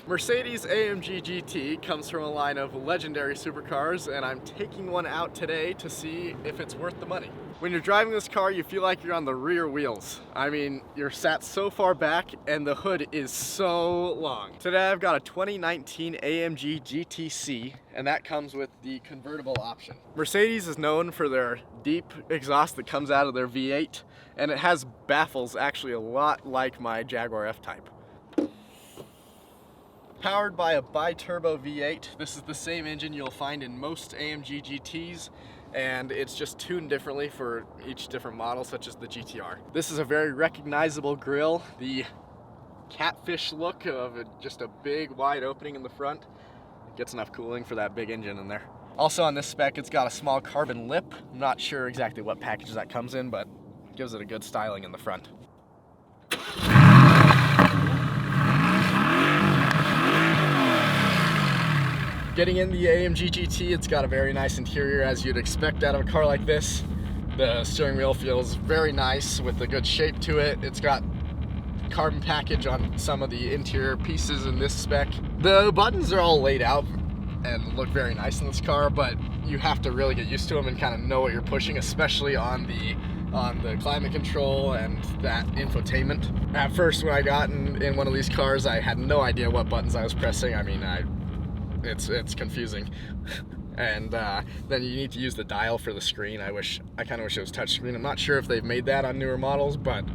Mercedes AMG GT comes from a line of legendary supercars, and I'm taking one out today to see if it's worth the money. When you're driving this car, you feel like you're on the rear wheels. I mean, you're sat so far back and the hood is so long. Today I've got a 2019 AMG GTC, and that comes with the convertible option. Mercedes is known for their deep exhaust that comes out of their V8, and it has baffles actually a lot like my Jaguar F-Type. Powered by a biturbo V8. This is the same engine you'll find in most AMG GTs, and it's just tuned differently for each different model, such as the GTR. This is a very recognizable grille. The catfish look of just a big wide opening in the front gets enough cooling for that big engine in there. Also on this spec, it's got a small carbon lip. I'm not sure exactly what package that comes in, but it gives it a good styling in the front. Getting in the AMG GT, it's got a very nice interior as you'd expect out of a car like this. The steering wheel feels very nice with a good shape to it. It's got carbon package on some of the interior pieces in this spec. The buttons are all laid out and look very nice in this car, but you have to really get used to them and kind of know what you're pushing, especially on the climate control and that infotainment. At first, when I got in one of these cars, I had no idea what buttons I was pressing. I mean, it's confusing. And then you need to use the dial for the screen. I kind of wish it was touchscreen. I'm not sure if they've made that on newer models, but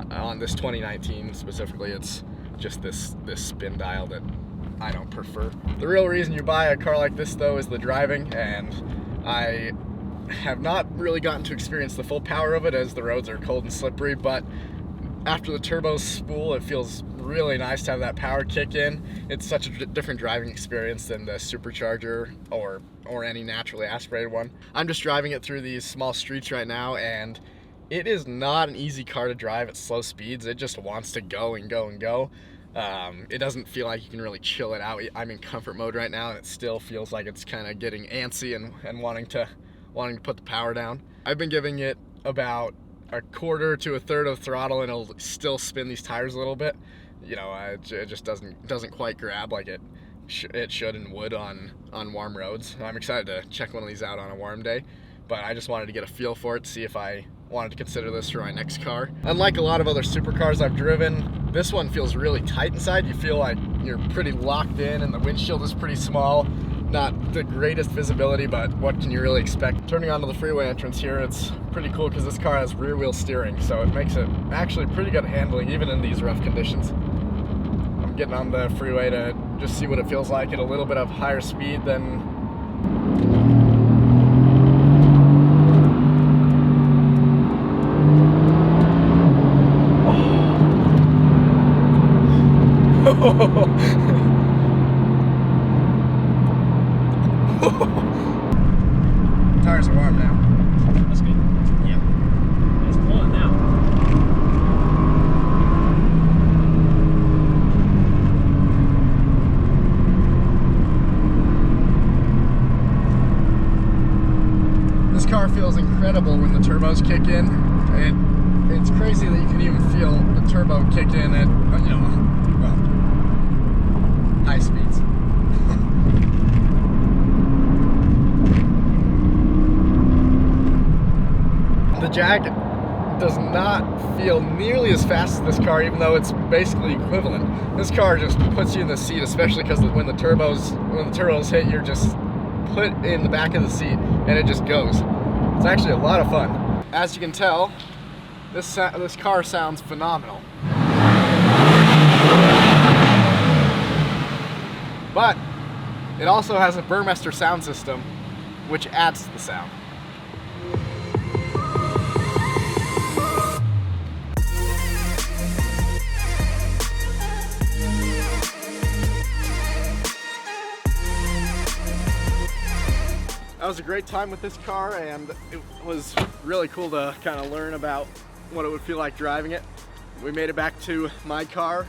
on this 2019 specifically, it's just this spin dial that I don't prefer. The real reason you buy a car like this, though, is the driving, and I have not really gotten to experience the full power of it as the roads are cold and slippery, but after the turbo spool, it feels really nice to have that power kick in. It's such a different driving experience than the supercharger or any naturally aspirated one. I'm just driving it through these small streets right now, and it is not an easy car to drive at slow speeds. It just wants to go and go and go. It doesn't feel like you can really chill it out. I'm in comfort mode right now, and it still feels like it's kind of getting antsy and wanting to put the power down. I've been giving it about a quarter to a third of throttle, and it'll still spin these tires a little bit. You know, it just doesn't quite grab like it should and would on warm roads. I'm excited to check one of these out on a warm day, but I just wanted to get a feel for it to see if I wanted to consider this for my next car. Unlike a lot of other supercars I've driven, this one feels really tight inside. You feel like you're pretty locked in, and the windshield is pretty small. Not the greatest visibility, but what can you really expect? Turning onto the freeway entrance here, it's pretty cool because this car has rear wheel steering, so it makes it actually pretty good handling even in these rough conditions. I'm getting on the freeway to just see what it feels like at a little bit of higher speed than Tires are warm now. That's good. Yep. It's pulling now. This car feels incredible when the turbos kick in. It's crazy that you can even feel the turbo kick in at, well, high speeds. The Jag does not feel nearly as fast as this car, even though it's basically equivalent. This car just puts you in the seat, especially because when the turbos hit, you're just put in the back of the seat and it just goes. It's actually a lot of fun. As you can tell, this car sounds phenomenal. But it also has a Burmester sound system, which adds to the sound. That was a great time with this car, and it was really cool to kind of learn about what it would feel like driving it. We made it back to my car,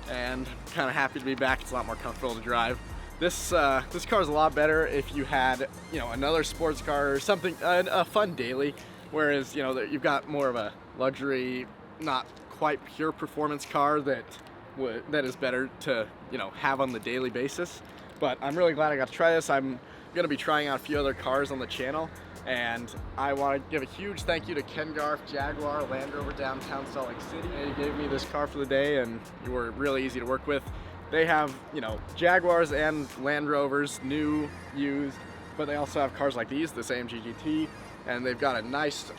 and kind of happy to be back. It's a lot more comfortable to drive. This car is a lot better if you had, another sports car or something, a fun daily. Whereas, you've got more of a luxury, not quite pure performance car that that is better to, you know, have on the daily basis. But I'm really glad I got to try this. I'm gonna be trying out a few other cars on the channel, and I want to give a huge thank you to Ken Garf, Jaguar Land Rover downtown Salt Lake City. They gave me this car for the day, and you were really easy to work with. They have, you know, Jaguars and Land Rovers, new, used, but they also have cars like these, this AMG GT, and they've got a nice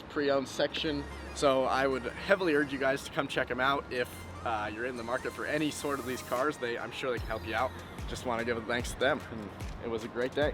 pre-owned section. So I would heavily urge you guys to come check them out if you're in the market for any sort of these cars. I'm sure they can help you out. Just want to give a thanks to them, and it was a great day.